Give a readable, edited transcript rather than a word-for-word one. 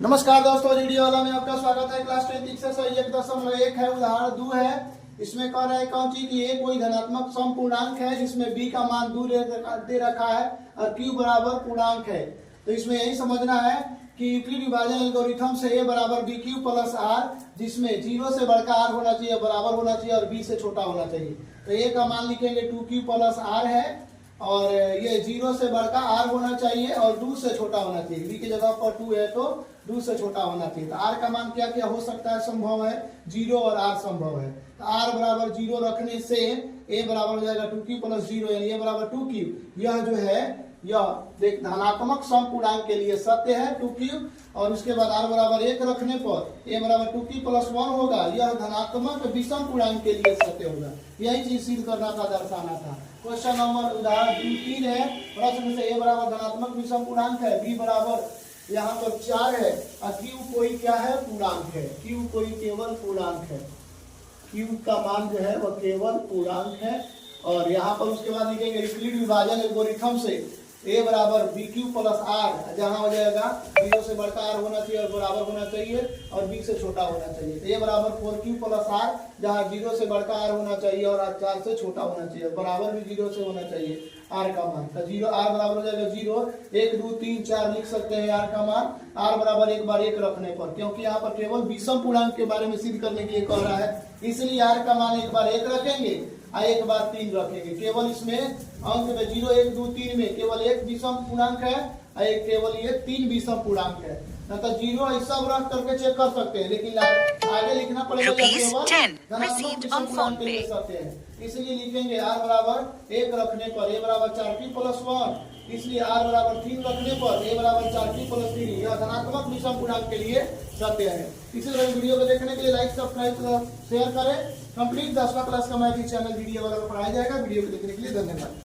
नमस्कार दोस्तों, वीडियो वाला में आपका स्वागत है। क्लास 10 एक्सरसाइज 1.1 है, उदाहरण 2 है। इसमें कह रहा है कौन चीज की ए कोई धनात्मक सम पूर्णांक है जिसमें b का मान 2 दे रखा है और q बराबर पूर्णांक है। तो इसमें यही समझना है कि यूक्लिड विभाजन एल्गोरिथम से a बराबर bq प्लस r, जिसमें 0 से बढ़कर r होना चाहिए, बराबर होना चाहिए और b से छोटा होना चाहिए। तो a का मान लिखेंगे 2q प्लस r है और ये 0 से बढ़कर r होना चाहिए और 2 से छोटा होना चाहिए। b की जगह पर 2 है तो 2 से छोटा होना चाहिए। तो r का मान क्या क्या हो सकता है, संभव है 0 और r संभव है। तो r बराबर 0 रखने से a बराबर हो जाएगा 2q प्लस 0, यानी a बराबर 2q। यह जो है यह देख धनात्मक सम पूर्णांक के लिए सत्य है 2q, और उसके बाद r बराबर 1 रखने पर a बराबर 2q प्लस 1 होगा। यह धनात्मक विषम पूर्णांक के लिए सत्य होगा। यही चीज सिद्ध करना था, दर्शाना था। क्वेश्चन नंबर उदाहरण 3 है। प्रश्न से a बराबर धनात्मक विषम पूर्णांक है, b बराबर यहाँ पर 4 है और q कोई क्या है, पूर्णांक है। q कोई केवल पूर्णांक है, q का मान जो है वह केवल पूर्णांक है। और यहाँ पर उसके बाद लिखेंगे यूक्लिड विभाजन एल्गोरिथम से a बराबर bq प्लस r, जहाँ हो जाएगा 0 से बढ़कर r होना चाहिए और बराबर होना चाहिए और b से छोटा होना चाहिए। तो a बराबर 4q प्लस r, जहाँ 0 से बढ़कर r होना चाहिए और 4 से छोटा होना चाहिए, बराबर भी 0 से होना चाहिए r का मान। तो 0 r बराबर हो जाएगा 0, 1 2 3 4 लिख सकते हैं r का मान। r बराबर एक बार 1 रखने पर, क्योंकि यहाँ पर केवल विषम पूर्णांक के बारे में सिद्ध करने के लिए कह रहा है, इसलिए r का मान एक बार 1 रखेंगे और एक बार 3 रखेंगे। केवल इसमें अंक में 0 1 2 3 में केवल एक विषम पूर्णांक है और एक केवल ये 3 विषम पूर्णांक है। न तो 0 ऐसा रख करके चेक कर सकते हैं, लेकिन आगे लिखना पड़ेगा इसलिए लिखेंगे r बराबर 1 रखने पर a बराबर 4q प्लस 1, इसलिए r बराबर 3 रखने पर a बराबर 4q प्लस 3। यह धनात्मक विषम पूर्णांक के लिए सत्य है। इसी तरह वीडियो को देखने के लिए लाइक सब्सक्राइब शेयर करें। कंप्लीट 10वां क्लास का मैथ चैनल वीडियो वगैरह पढ़ाया जाएगा। वीडियो को देखने के लिए धन्यवाद।